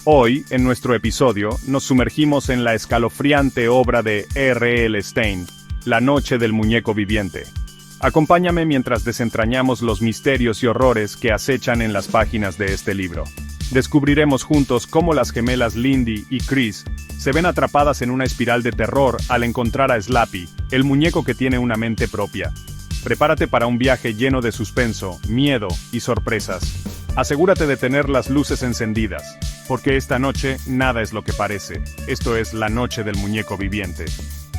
Hoy, en nuestro episodio, nos sumergimos en la escalofriante obra de R.L. Stein, La noche del muñeco viviente. Acompáñame mientras desentrañamos los misterios y horrores que acechan en las páginas de este libro. Descubriremos juntos cómo las gemelas Lindy y Chris se ven atrapadas en una espiral de terror al encontrar a Slappy, el muñeco que tiene una mente propia. Prepárate para un viaje lleno de suspenso, miedo y sorpresas. Asegúrate de tener las luces encendidas, porque esta noche nada es lo que parece. Esto es La noche del muñeco viviente.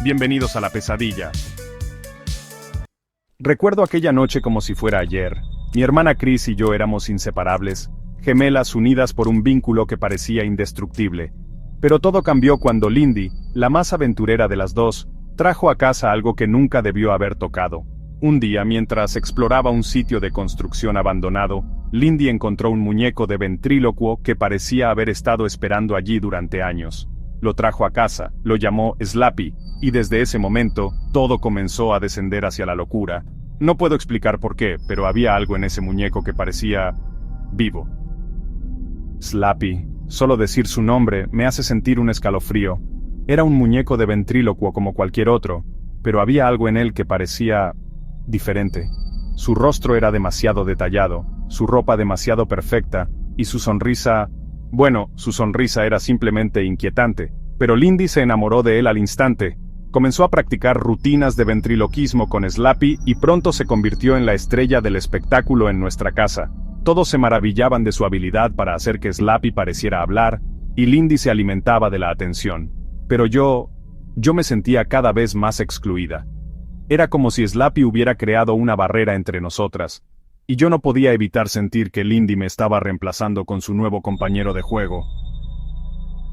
Bienvenidos a la pesadilla. Recuerdo aquella noche como si fuera ayer. Mi hermana Chris y yo éramos inseparables, gemelas unidas por un vínculo que parecía indestructible. Pero todo cambió cuando Lindy, la más aventurera de las dos, trajo a casa algo que nunca debió haber tocado. Un día, mientras exploraba un sitio de construcción abandonado, Lindy encontró un muñeco de ventrílocuo que parecía haber estado esperando allí durante años. Lo trajo a casa, lo llamó Slappy, y desde ese momento, todo comenzó a descender hacia la locura. No puedo explicar por qué, pero había algo en ese muñeco que parecía vivo. Slappy, solo decir su nombre me hace sentir un escalofrío. Era un muñeco de ventrílocuo como cualquier otro, pero había algo en él que parecía diferente. Su rostro era demasiado detallado, su ropa demasiado perfecta, y su sonrisa... Bueno, su sonrisa era simplemente inquietante, pero Lindy se enamoró de él al instante. Comenzó a practicar rutinas de ventriloquismo con Slappy y pronto se convirtió en la estrella del espectáculo en nuestra casa. Todos se maravillaban de su habilidad para hacer que Slappy pareciera hablar, y Lindy se alimentaba de la atención. Pero yo me sentía cada vez más excluida. Era como si Slappy hubiera creado una barrera entre nosotras, y yo no podía evitar sentir que Lindy me estaba reemplazando con su nuevo compañero de juego.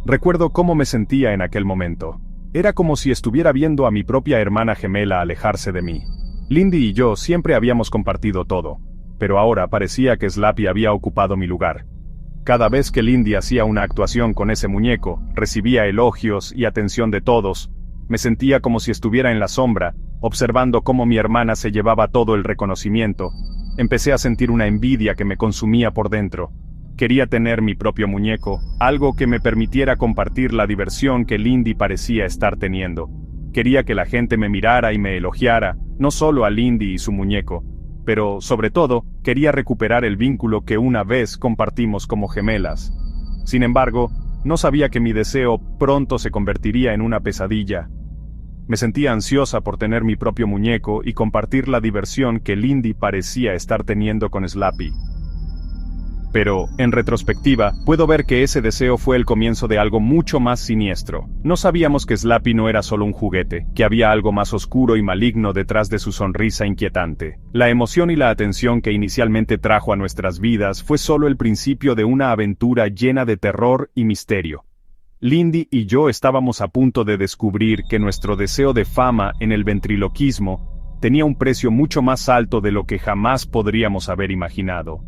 Recuerdo cómo me sentía en aquel momento. Era como si estuviera viendo a mi propia hermana gemela alejarse de mí. Lindy y yo siempre habíamos compartido todo, pero ahora parecía que Slappy había ocupado mi lugar. Cada vez que Lindy hacía una actuación con ese muñeco, recibía elogios y atención de todos. Me sentía como si estuviera en la sombra, observando cómo mi hermana se llevaba todo el reconocimiento. Empecé a sentir una envidia que me consumía por dentro. Quería tener mi propio muñeco, algo que me permitiera compartir la diversión que Lindy parecía estar teniendo. Quería que la gente me mirara y me elogiara, no solo a Lindy y su muñeco, pero, sobre todo, quería recuperar el vínculo que una vez compartimos como gemelas. Sin embargo, no sabía que mi deseo pronto se convertiría en una pesadilla. Me sentía ansiosa por tener mi propio muñeco y compartir la diversión que Lindy parecía estar teniendo con Slappy. Pero, en retrospectiva, puedo ver que ese deseo fue el comienzo de algo mucho más siniestro. No sabíamos que Slappy no era solo un juguete, que había algo más oscuro y maligno detrás de su sonrisa inquietante. La emoción y la atención que inicialmente trajo a nuestras vidas fue solo el principio de una aventura llena de terror y misterio. Lindy y yo estábamos a punto de descubrir que nuestro deseo de fama en el ventriloquismo tenía un precio mucho más alto de lo que jamás podríamos haber imaginado.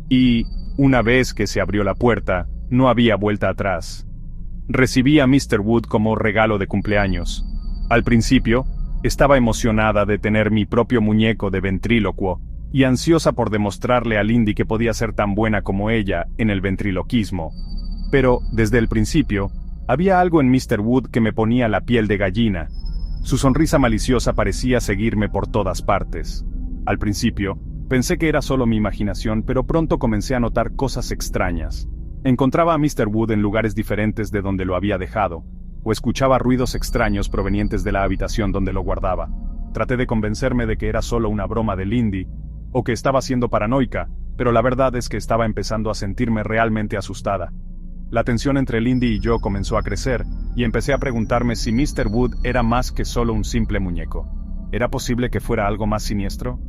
Y, una vez que se abrió la puerta, no había vuelta atrás. Recibí a Mr. Wood como regalo de cumpleaños. Al principio, estaba emocionada de tener mi propio muñeco de ventrílocuo, y ansiosa por demostrarle a Lindy que podía ser tan buena como ella en el ventriloquismo. Pero, desde el principio, había algo en Mr. Wood que me ponía la piel de gallina. Su sonrisa maliciosa parecía seguirme por todas partes. Al principio, pensé que era solo mi imaginación, pero pronto comencé a notar cosas extrañas. Encontraba a Mr. Wood en lugares diferentes de donde lo había dejado, o escuchaba ruidos extraños provenientes de la habitación donde lo guardaba. Traté de convencerme de que era solo una broma de Lindy, o que estaba siendo paranoica, pero la verdad es que estaba empezando a sentirme realmente asustada. La tensión entre Lindy y yo comenzó a crecer, y empecé a preguntarme si Mr. Wood era más que solo un simple muñeco. ¿Era posible que fuera algo más siniestro?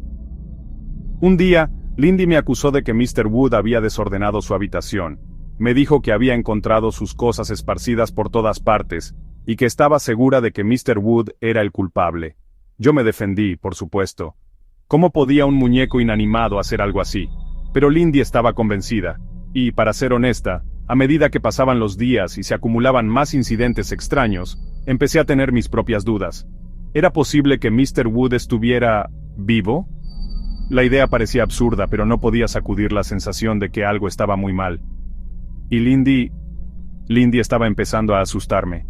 Un día, Lindy me acusó de que Mr. Wood había desordenado su habitación. Me dijo que había encontrado sus cosas esparcidas por todas partes, y que estaba segura de que Mr. Wood era el culpable. Yo me defendí, por supuesto. ¿Cómo podía un muñeco inanimado hacer algo así? Pero Lindy estaba convencida, y, para ser honesta, a medida que pasaban los días y se acumulaban más incidentes extraños, empecé a tener mis propias dudas. ¿Era posible que Mr. Wood estuviera vivo? La idea parecía absurda, pero no podía sacudir la sensación de que algo estaba muy mal. Y Lindy Lindy estaba empezando a asustarme.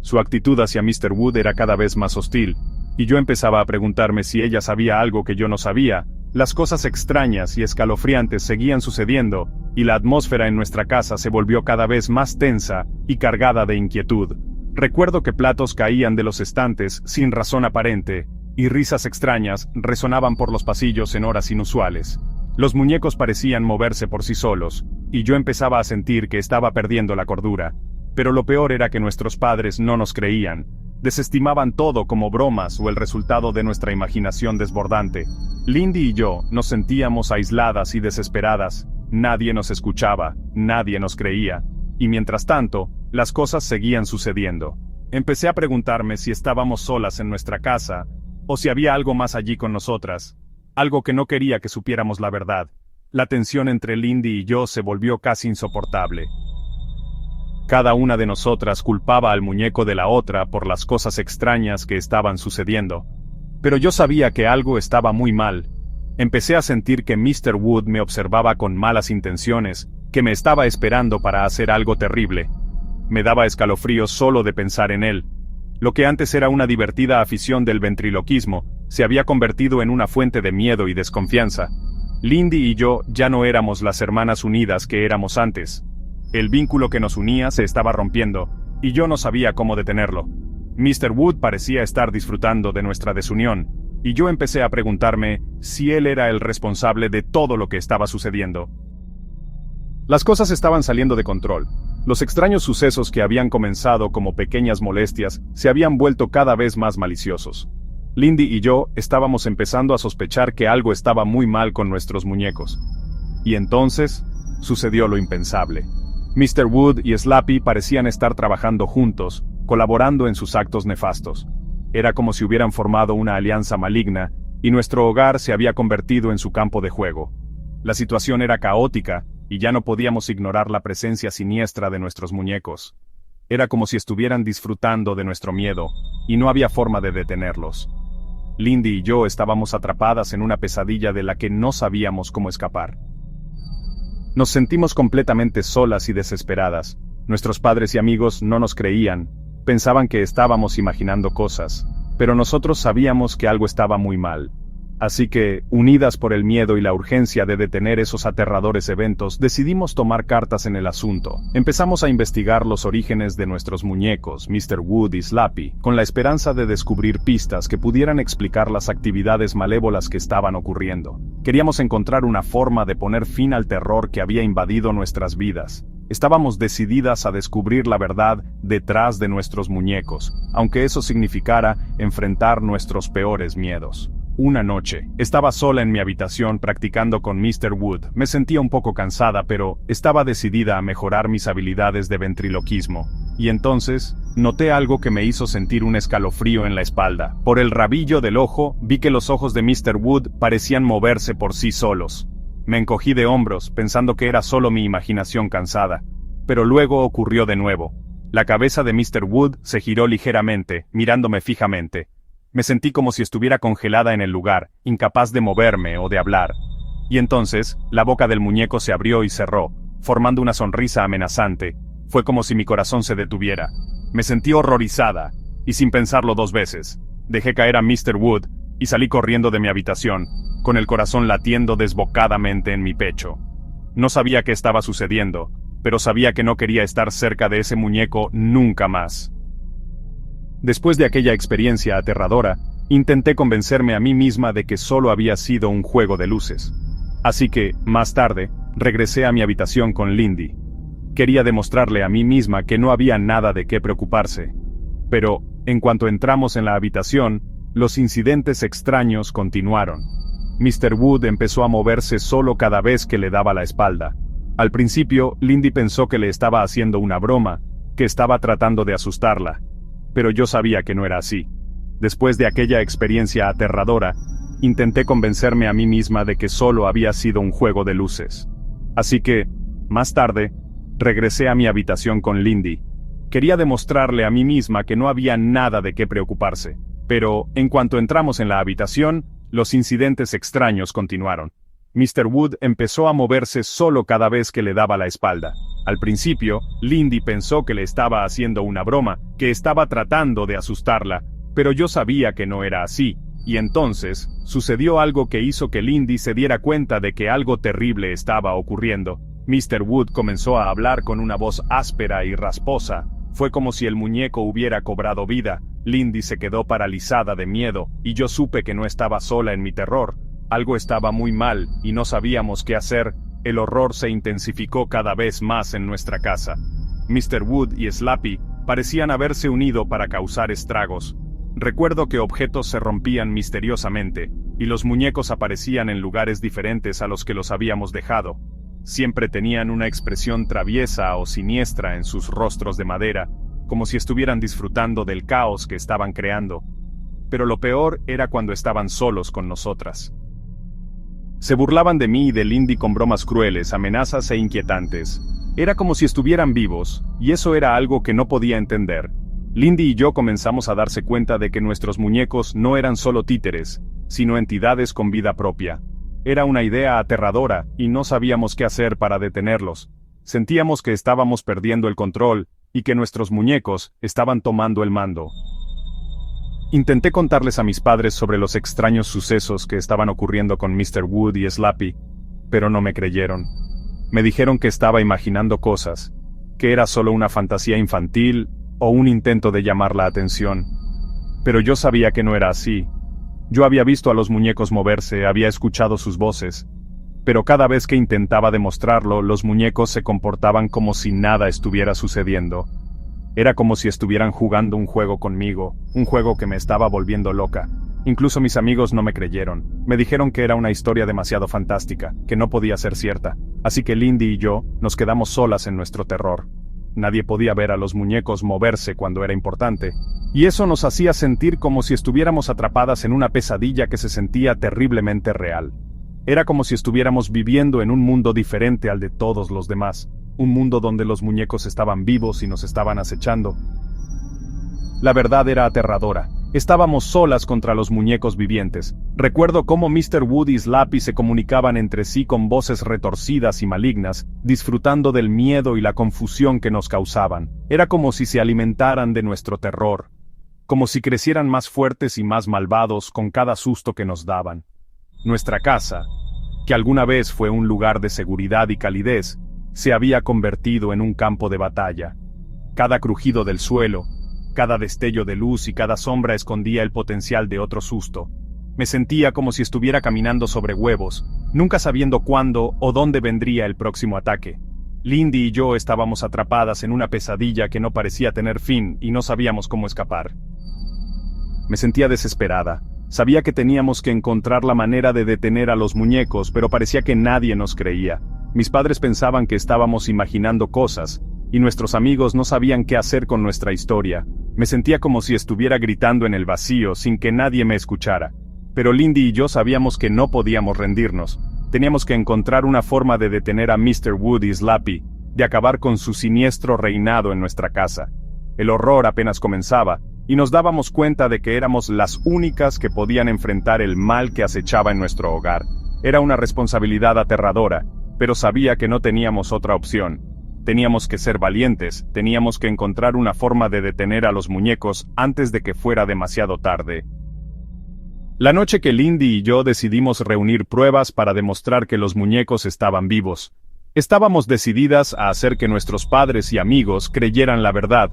Su actitud hacia Mr. Wood era cada vez más hostil, y yo empezaba a preguntarme si ella sabía algo que yo no sabía. Las cosas extrañas y escalofriantes seguían sucediendo, y la atmósfera en nuestra casa se volvió cada vez más tensa y cargada de inquietud. Recuerdo que platos caían de los estantes sin razón aparente, y risas extrañas resonaban por los pasillos en horas inusuales. Los muñecos parecían moverse por sí solos, y yo empezaba a sentir que estaba perdiendo la cordura. Pero lo peor era que nuestros padres no nos creían. Desestimaban todo como bromas o el resultado de nuestra imaginación desbordante. Lindy y yo nos sentíamos aisladas y desesperadas. Nadie nos escuchaba, nadie nos creía. Y mientras tanto, las cosas seguían sucediendo. Empecé a preguntarme si estábamos solas en nuestra casa, o si había algo más allí con nosotras. Algo que no quería que supiéramos la verdad. La tensión entre Lindy y yo se volvió casi insoportable. Cada una de nosotras culpaba al muñeco de la otra por las cosas extrañas que estaban sucediendo. Pero yo sabía que algo estaba muy mal. Empecé a sentir que Mr. Wood me observaba con malas intenciones, que me estaba esperando para hacer algo terrible. Me daba escalofríos solo de pensar en él. Lo que antes era una divertida afición del ventriloquismo, se había convertido en una fuente de miedo y desconfianza. Lindy y yo ya no éramos las hermanas unidas que éramos antes. El vínculo que nos unía se estaba rompiendo, y yo no sabía cómo detenerlo. Mr. Wood parecía estar disfrutando de nuestra desunión, y yo empecé a preguntarme si él era el responsable de todo lo que estaba sucediendo. Las cosas estaban saliendo de control. Los extraños sucesos que habían comenzado como pequeñas molestias se habían vuelto cada vez más maliciosos. Lindy y yo estábamos empezando a sospechar que algo estaba muy mal con nuestros muñecos. Y entonces, sucedió lo impensable. Mr. Wood y Slappy parecían estar trabajando juntos, colaborando en sus actos nefastos. Era como si hubieran formado una alianza maligna, y nuestro hogar se había convertido en su campo de juego. La situación era caótica, y ya no podíamos ignorar la presencia siniestra de nuestros muñecos. Era como si estuvieran disfrutando de nuestro miedo, y no había forma de detenerlos. Lindy y yo estábamos atrapadas en una pesadilla de la que no sabíamos cómo escapar. Nos sentimos completamente solas y desesperadas. Nuestros padres y amigos no nos creían, pensaban que estábamos imaginando cosas, pero nosotros sabíamos que algo estaba muy mal. Así que, unidas por el miedo y la urgencia de detener esos aterradores eventos, decidimos tomar cartas en el asunto. Empezamos a investigar los orígenes de nuestros muñecos, Mr. Wood y Slappy, con la esperanza de descubrir pistas que pudieran explicar las actividades malévolas que estaban ocurriendo. Queríamos encontrar una forma de poner fin al terror que había invadido nuestras vidas. Estábamos decididas a descubrir la verdad detrás de nuestros muñecos, aunque eso significara enfrentar nuestros peores miedos. Una noche, estaba sola en mi habitación practicando con Mr. Wood. Me sentía un poco cansada, pero estaba decidida a mejorar mis habilidades de ventriloquismo. Y entonces, noté algo que me hizo sentir un escalofrío en la espalda. Por el rabillo del ojo, vi que los ojos de Mr. Wood parecían moverse por sí solos. Me encogí de hombros, pensando que era solo mi imaginación cansada. Pero luego ocurrió de nuevo. La cabeza de Mr. Wood se giró ligeramente, mirándome fijamente. Me sentí como si estuviera congelada en el lugar, incapaz de moverme o de hablar. Y entonces, la boca del muñeco se abrió y cerró, formando una sonrisa amenazante. Fue como si mi corazón se detuviera. Me sentí horrorizada, y sin pensarlo dos veces, dejé caer a Mr. Wood, y salí corriendo de mi habitación, con el corazón latiendo desbocadamente en mi pecho. No sabía qué estaba sucediendo, pero sabía que no quería estar cerca de ese muñeco nunca más. Después de aquella experiencia aterradora, intenté convencerme a mí misma de que solo había sido un juego de luces. Así que, más tarde, regresé a mi habitación con Lindy. Quería demostrarle a mí misma que no había nada de qué preocuparse. Pero, en cuanto entramos en la habitación, los incidentes extraños continuaron. Mr. Wood empezó a moverse solo cada vez que le daba la espalda. Al principio, Lindy pensó que le estaba haciendo una broma, que estaba tratando de asustarla. Pero yo sabía que no era así. Después de aquella experiencia aterradora, intenté convencerme a mí misma de que solo había sido un juego de luces. Así que, más tarde, regresé a mi habitación con Lindy. Quería demostrarle a mí misma que no había nada de qué preocuparse. Pero, en cuanto entramos en la habitación, los incidentes extraños continuaron. Mr. Wood empezó a moverse solo cada vez que le daba la espalda. Al principio, Lindy pensó que le estaba haciendo una broma, que estaba tratando de asustarla, pero yo sabía que no era así, y entonces, sucedió algo que hizo que Lindy se diera cuenta de que algo terrible estaba ocurriendo. Mr. Wood comenzó a hablar con una voz áspera y rasposa. Fue como si el muñeco hubiera cobrado vida. Lindy se quedó paralizada de miedo, y yo supe que no estaba sola en mi terror. Algo estaba muy mal, y no sabíamos qué hacer. El horror se intensificó cada vez más en nuestra casa. Mr. Wood y Slappy parecían haberse unido para causar estragos. Recuerdo que objetos se rompían misteriosamente, y los muñecos aparecían en lugares diferentes a los que los habíamos dejado. Siempre tenían una expresión traviesa o siniestra en sus rostros de madera, como si estuvieran disfrutando del caos que estaban creando. Pero lo peor era cuando estaban solos con nosotras. Se burlaban de mí y de Lindy con bromas crueles, amenazas e inquietantes. Era como si estuvieran vivos, y eso era algo que no podía entender. Lindy y yo comenzamos a darse cuenta de que nuestros muñecos no eran solo títeres, sino entidades con vida propia. Era una idea aterradora, y no sabíamos qué hacer para detenerlos. Sentíamos que estábamos perdiendo el control, y que nuestros muñecos estaban tomando el mando. Intenté contarles a mis padres sobre los extraños sucesos que estaban ocurriendo con Mr. Wood y Slappy, pero no me creyeron. Me dijeron que estaba imaginando cosas, que era solo una fantasía infantil o un intento de llamar la atención. Pero yo sabía que no era así. Yo había visto a los muñecos moverse, había escuchado sus voces, pero cada vez que intentaba demostrarlo, los muñecos se comportaban como si nada estuviera sucediendo. Era como si estuvieran jugando un juego conmigo, un juego que me estaba volviendo loca. Incluso mis amigos no me creyeron. Me dijeron que era una historia demasiado fantástica, que no podía ser cierta. Así que Lindy y yo nos quedamos solas en nuestro terror. Nadie podía ver a los muñecos moverse cuando era importante, y eso nos hacía sentir como si estuviéramos atrapadas en una pesadilla que se sentía terriblemente real. Era como si estuviéramos viviendo en un mundo diferente al de todos los demás, un mundo donde los muñecos estaban vivos y nos estaban acechando. La verdad era aterradora. Estábamos solas contra los muñecos vivientes. Recuerdo cómo Mr. Wood y Slappy se comunicaban entre sí con voces retorcidas y malignas, disfrutando del miedo y la confusión que nos causaban. Era como si se alimentaran de nuestro terror, como si crecieran más fuertes y más malvados con cada susto que nos daban. Nuestra casa, que alguna vez fue un lugar de seguridad y calidez, se había convertido en un campo de batalla. Cada crujido del suelo, cada destello de luz y cada sombra escondía el potencial de otro susto. Me sentía como si estuviera caminando sobre huevos, nunca sabiendo cuándo o dónde vendría el próximo ataque. Lindy y yo estábamos atrapadas en una pesadilla que no parecía tener fin y no sabíamos cómo escapar. Me sentía desesperada. Sabía que teníamos que encontrar la manera de detener a los muñecos, pero parecía que nadie nos creía. Mis padres pensaban que estábamos imaginando cosas, y nuestros amigos no sabían qué hacer con nuestra historia. Me sentía como si estuviera gritando en el vacío sin que nadie me escuchara. Pero Lindy y yo sabíamos que no podíamos rendirnos. Teníamos que encontrar una forma de detener a Mr. Wood y Slappy, de acabar con su siniestro reinado en nuestra casa. El horror apenas comenzaba, y nos dábamos cuenta de que éramos las únicas que podían enfrentar el mal que acechaba en nuestro hogar. Era una responsabilidad aterradora, pero sabía que no teníamos otra opción. Teníamos que ser valientes, teníamos que encontrar una forma de detener a los muñecos antes de que fuera demasiado tarde. La noche que Lindy y yo decidimos reunir pruebas para demostrar que los muñecos estaban vivos. Estábamos decididas a hacer que nuestros padres y amigos creyeran la verdad.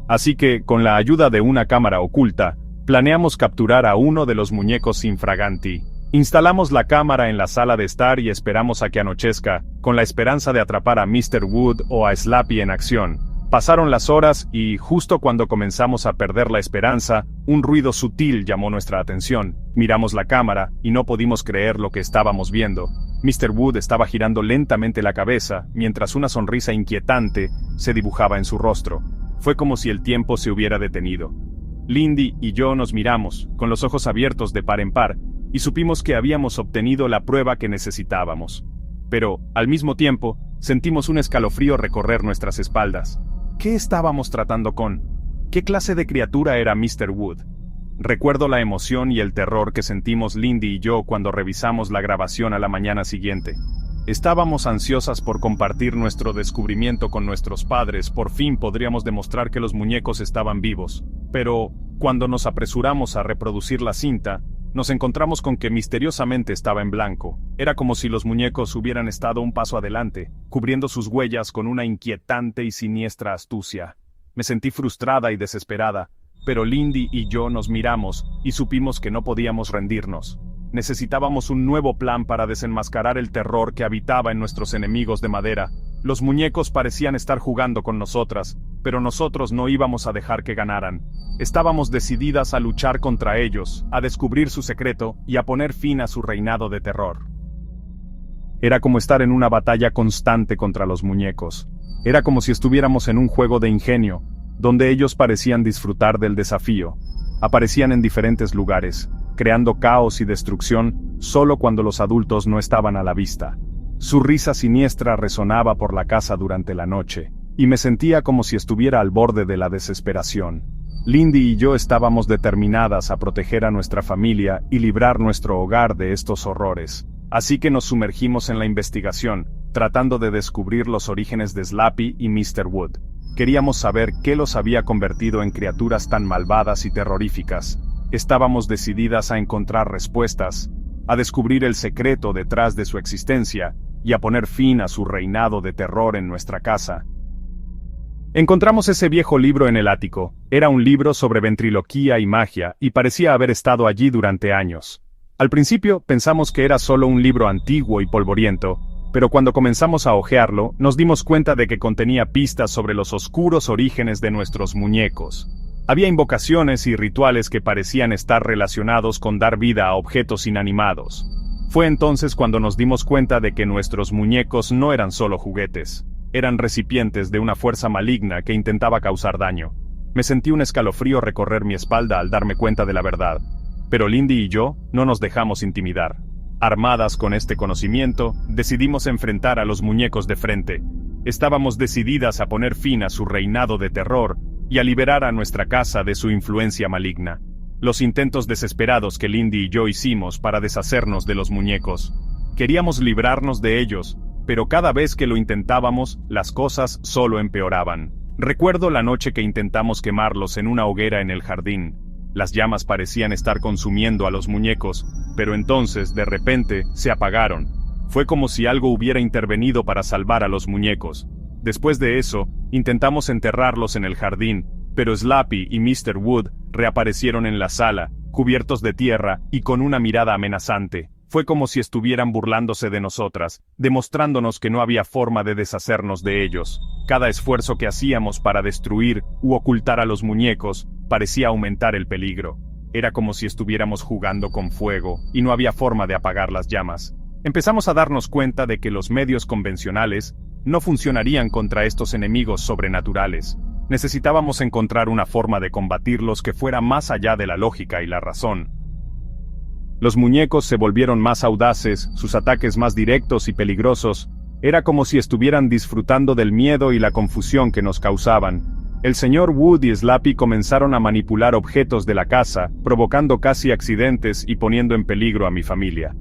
Así que, con la ayuda de una cámara oculta, planeamos capturar a uno de los muñecos infraganti. Instalamos la cámara en la sala de estar y esperamos a que anochezca, con la esperanza de atrapar a Mr. Wood o a Slappy en acción. Pasaron las horas y, justo cuando comenzamos a perder la esperanza, un ruido sutil llamó nuestra atención. Miramos la cámara y no pudimos creer lo que estábamos viendo. Mr. Wood estaba girando lentamente la cabeza, mientras una sonrisa inquietante se dibujaba en su rostro. Fue como si el tiempo se hubiera detenido. Lindy y yo nos miramos, con los ojos abiertos de par en par, y supimos que habíamos obtenido la prueba que necesitábamos. Pero, al mismo tiempo, sentimos un escalofrío recorrer nuestras espaldas. ¿Qué estábamos tratando con? ¿Qué clase de criatura era Mr. Wood? Recuerdo la emoción y el terror que sentimos Lindy y yo cuando revisamos la grabación a la mañana siguiente. Estábamos ansiosas por compartir nuestro descubrimiento con nuestros padres, por fin podríamos demostrar que los muñecos estaban vivos. Pero, cuando nos apresuramos a reproducir la cinta, nos encontramos con que misteriosamente estaba en blanco. Era como si los muñecos hubieran estado un paso adelante, cubriendo sus huellas con una inquietante y siniestra astucia. Me sentí frustrada y desesperada, pero Lindy y yo nos miramos y supimos que no podíamos rendirnos. Necesitábamos un nuevo plan para desenmascarar el terror que habitaba en nuestros enemigos de madera. Los muñecos parecían estar jugando con nosotras, pero nosotros no íbamos a dejar que ganaran. Estábamos decididas a luchar contra ellos, a descubrir su secreto y a poner fin a su reinado de terror. Era como estar en una batalla constante contra los muñecos. Era como si estuviéramos en un juego de ingenio, donde ellos parecían disfrutar del desafío. Aparecían en diferentes lugares, creando caos y destrucción, solo cuando los adultos no estaban a la vista. Su risa siniestra resonaba por la casa durante la noche, y me sentía como si estuviera al borde de la desesperación. Lindy y yo estábamos determinadas a proteger a nuestra familia y librar nuestro hogar de estos horrores. Así que nos sumergimos en la investigación, tratando de descubrir los orígenes de Slappy y Mr. Wood. Queríamos saber qué los había convertido en criaturas tan malvadas y terroríficas. Estábamos decididas a encontrar respuestas, a descubrir el secreto detrás de su existencia, y a poner fin a su reinado de terror en nuestra casa. Encontramos ese viejo libro en el ático. Era un libro sobre ventriloquía y magia, y parecía haber estado allí durante años. Al principio pensamos que era solo un libro antiguo y polvoriento, pero cuando comenzamos a hojearlo, nos dimos cuenta de que contenía pistas sobre los oscuros orígenes de nuestros muñecos. Había invocaciones y rituales que parecían estar relacionados con dar vida a objetos inanimados. Fue entonces cuando nos dimos cuenta de que nuestros muñecos no eran solo juguetes. Eran recipientes de una fuerza maligna que intentaba causar daño. Me sentí un escalofrío recorrer mi espalda al darme cuenta de la verdad. Pero Lindy y yo no nos dejamos intimidar. Armadas con este conocimiento, decidimos enfrentar a los muñecos de frente. Estábamos decididas a poner fin a su reinado de terror y a liberar a nuestra casa de su influencia maligna. Los intentos desesperados que Lindy y yo hicimos para deshacernos de los muñecos. Queríamos librarnos de ellos, pero cada vez que lo intentábamos, las cosas solo empeoraban. Recuerdo la noche que intentamos quemarlos en una hoguera en el jardín. Las llamas parecían estar consumiendo a los muñecos, pero entonces, de repente, se apagaron. Fue como si algo hubiera intervenido para salvar a los muñecos. Después de eso, intentamos enterrarlos en el jardín, pero Slappy y Mr. Wood reaparecieron en la sala, cubiertos de tierra y con una mirada amenazante. Fue como si estuvieran burlándose de nosotras, demostrándonos que no había forma de deshacernos de ellos. Cada esfuerzo que hacíamos para destruir u ocultar a los muñecos parecía aumentar el peligro. Era como si estuviéramos jugando con fuego, y no había forma de apagar las llamas. Empezamos a darnos cuenta de que los medios convencionales no funcionarían contra estos enemigos sobrenaturales. Necesitábamos encontrar una forma de combatirlos que fuera más allá de la lógica y la razón. Los muñecos se volvieron más audaces, sus ataques más directos y peligrosos. Era como si estuvieran disfrutando del miedo y la confusión que nos causaban. El señor Wood y Slappy comenzaron a manipular objetos de la casa, provocando casi accidentes y poniendo en peligro a mi familia.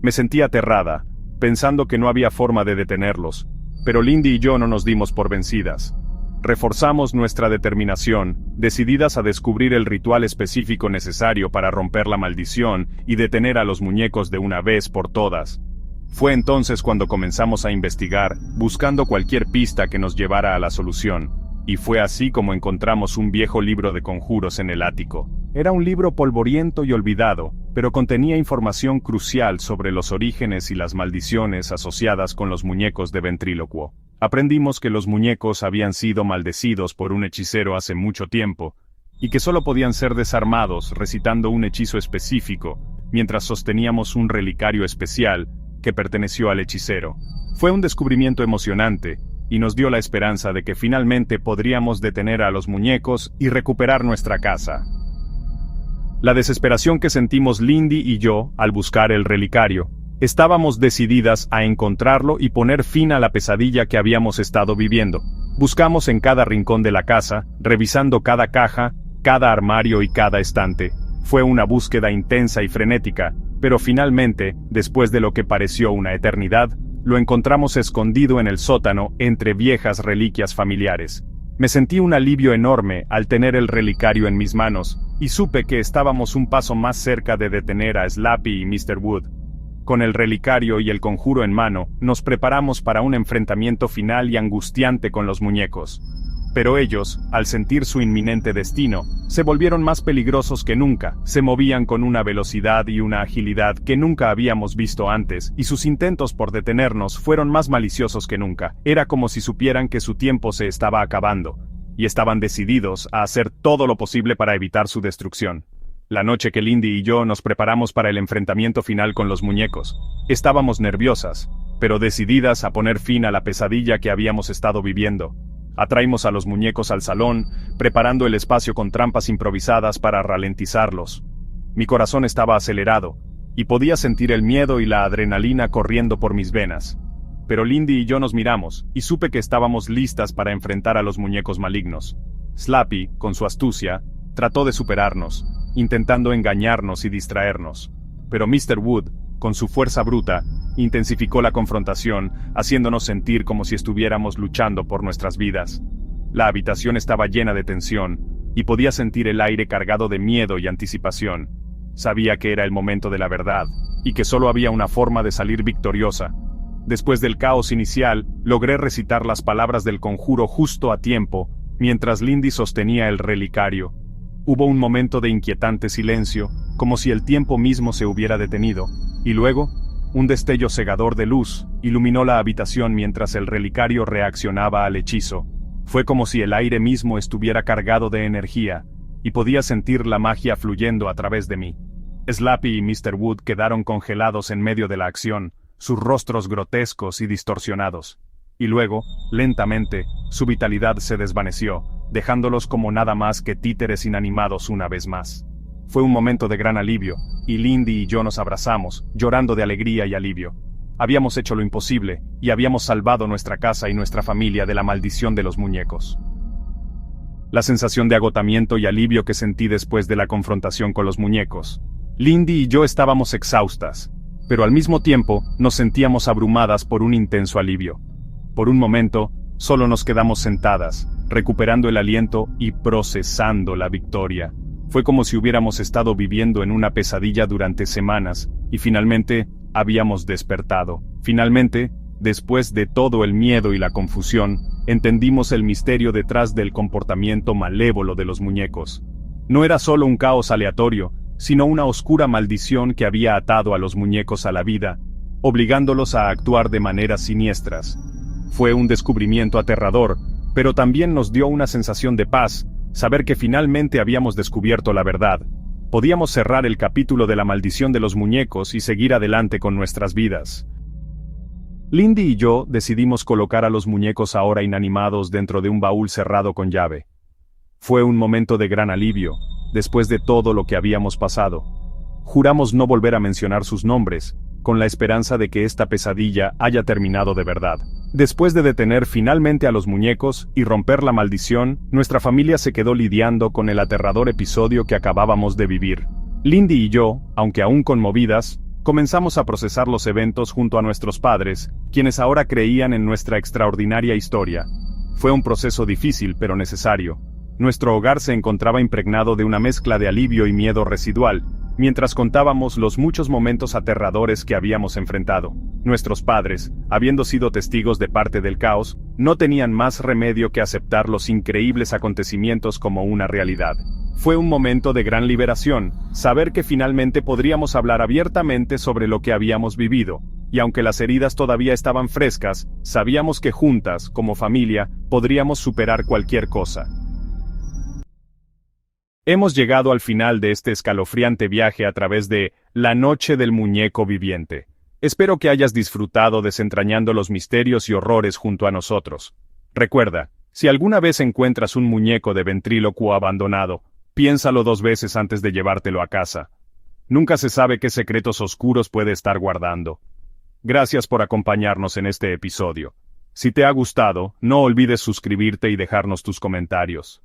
Me sentí aterrada, pensando que no había forma de detenerlos, pero Lindy y yo no nos dimos por vencidas. Reforzamos nuestra determinación, decididas a descubrir el ritual específico necesario para romper la maldición y detener a los muñecos de una vez por todas. Fue entonces cuando comenzamos a investigar, buscando cualquier pista que nos llevara a la solución. Y fue así como encontramos un viejo libro de conjuros en el ático. Era un libro polvoriento y olvidado, pero contenía información crucial sobre los orígenes y las maldiciones asociadas con los muñecos de ventrílocuo. Aprendimos que los muñecos habían sido maldecidos por un hechicero hace mucho tiempo, y que solo podían ser desarmados recitando un hechizo específico, mientras sosteníamos un relicario especial que perteneció al hechicero. Fue un descubrimiento emocionante, y nos dio la esperanza de que finalmente podríamos detener a los muñecos y recuperar nuestra casa. La desesperación que sentimos Lindy y yo al buscar el relicario. Estábamos decididas a encontrarlo y poner fin a la pesadilla que habíamos estado viviendo. Buscamos en cada rincón de la casa, revisando cada caja, cada armario y cada estante. Fue una búsqueda intensa y frenética, pero finalmente, después de lo que pareció una eternidad, Lo encontramos escondido en el sótano entre viejas reliquias familiares. Me sentí un alivio enorme al tener el relicario en mis manos, y supe que estábamos un paso más cerca de detener a Slappy y Mr. Wood. Con el relicario y el conjuro en mano, nos preparamos para un enfrentamiento final y angustiante con los muñecos. Pero ellos, al sentir su inminente destino, se volvieron más peligrosos que nunca, se movían con una velocidad y una agilidad que nunca habíamos visto antes, y sus intentos por detenernos fueron más maliciosos que nunca. Era como si supieran que su tiempo se estaba acabando, y estaban decididos a hacer todo lo posible para evitar su destrucción. La noche que Lindy y yo nos preparamos para el enfrentamiento final con los muñecos, estábamos nerviosas, pero decididas a poner fin a la pesadilla que habíamos estado viviendo. Atraímos a los muñecos al salón, preparando el espacio con trampas improvisadas para ralentizarlos. Mi corazón estaba acelerado, y podía sentir el miedo y la adrenalina corriendo por mis venas. Pero Lindy y yo nos miramos, y supe que estábamos listas para enfrentar a los muñecos malignos. Slappy, con su astucia, trató de superarnos, intentando engañarnos y distraernos. Pero Mr. Wood, con su fuerza bruta, intensificó la confrontación, haciéndonos sentir como si estuviéramos luchando por nuestras vidas. La habitación estaba llena de tensión, y podía sentir el aire cargado de miedo y anticipación. Sabía que era el momento de la verdad, y que solo había una forma de salir victoriosa. Después del caos inicial, logré recitar las palabras del conjuro justo a tiempo, mientras Lindy sostenía el relicario. Hubo un momento de inquietante silencio, como si el tiempo mismo se hubiera detenido, y luego, un destello cegador de luz iluminó la habitación mientras el relicario reaccionaba al hechizo. Fue como si el aire mismo estuviera cargado de energía, y podía sentir la magia fluyendo a través de mí. Slappy y Mr. Wood quedaron congelados en medio de la acción, sus rostros grotescos y distorsionados. Y luego, lentamente, su vitalidad se desvaneció, dejándolos como nada más que títeres inanimados una vez más. Fue un momento de gran alivio, y Lindy y yo nos abrazamos, llorando de alegría y alivio. Habíamos hecho lo imposible, y habíamos salvado nuestra casa y nuestra familia de la maldición de los muñecos. La sensación de agotamiento y alivio que sentí después de la confrontación con los muñecos. Lindy y yo estábamos exhaustas, pero al mismo tiempo nos sentíamos abrumadas por un intenso alivio. Por un momento, solo nos quedamos sentadas, recuperando el aliento y procesando la victoria. Fue como si hubiéramos estado viviendo en una pesadilla durante semanas, y finalmente, habíamos despertado. Finalmente, después de todo el miedo y la confusión, entendimos el misterio detrás del comportamiento malévolo de los muñecos. No era solo un caos aleatorio, sino una oscura maldición que había atado a los muñecos a la vida, obligándolos a actuar de maneras siniestras. Fue un descubrimiento aterrador, pero también nos dio una sensación de paz, saber que finalmente habíamos descubierto la verdad. Podíamos cerrar el capítulo de la maldición de los muñecos y seguir adelante con nuestras vidas. Lindy y yo decidimos colocar a los muñecos ahora inanimados dentro de un baúl cerrado con llave. Fue un momento de gran alivio, después de todo lo que habíamos pasado. Juramos no volver a mencionar sus nombres, con la esperanza de que esta pesadilla haya terminado de verdad. Después de detener finalmente a los muñecos y romper la maldición, nuestra familia se quedó lidiando con el aterrador episodio que acabábamos de vivir. Lindy y yo, aunque aún conmovidas, comenzamos a procesar los eventos junto a nuestros padres, quienes ahora creían en nuestra extraordinaria historia. Fue un proceso difícil pero necesario. Nuestro hogar se encontraba impregnado de una mezcla de alivio y miedo residual, mientras contábamos los muchos momentos aterradores que habíamos enfrentado. Nuestros padres, habiendo sido testigos de parte del caos, no tenían más remedio que aceptar los increíbles acontecimientos como una realidad. Fue un momento de gran liberación, saber que finalmente podríamos hablar abiertamente sobre lo que habíamos vivido, y aunque las heridas todavía estaban frescas, sabíamos que juntas, como familia, podríamos superar cualquier cosa. Hemos llegado al final de este escalofriante viaje a través de La Noche del Muñeco Viviente. Espero que hayas disfrutado desentrañando los misterios y horrores junto a nosotros. Recuerda, si alguna vez encuentras un muñeco de ventrílocuo abandonado, piénsalo 2 veces antes de llevártelo a casa. Nunca se sabe qué secretos oscuros puede estar guardando. Gracias por acompañarnos en este episodio. Si te ha gustado, no olvides suscribirte y dejarnos tus comentarios.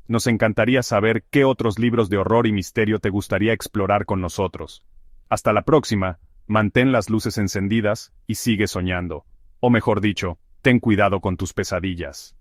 Nos encantaría saber qué otros libros de horror y misterio te gustaría explorar con nosotros. Hasta la próxima. mantén las luces encendidas y sigue soñando. O mejor dicho, ten cuidado con tus pesadillas.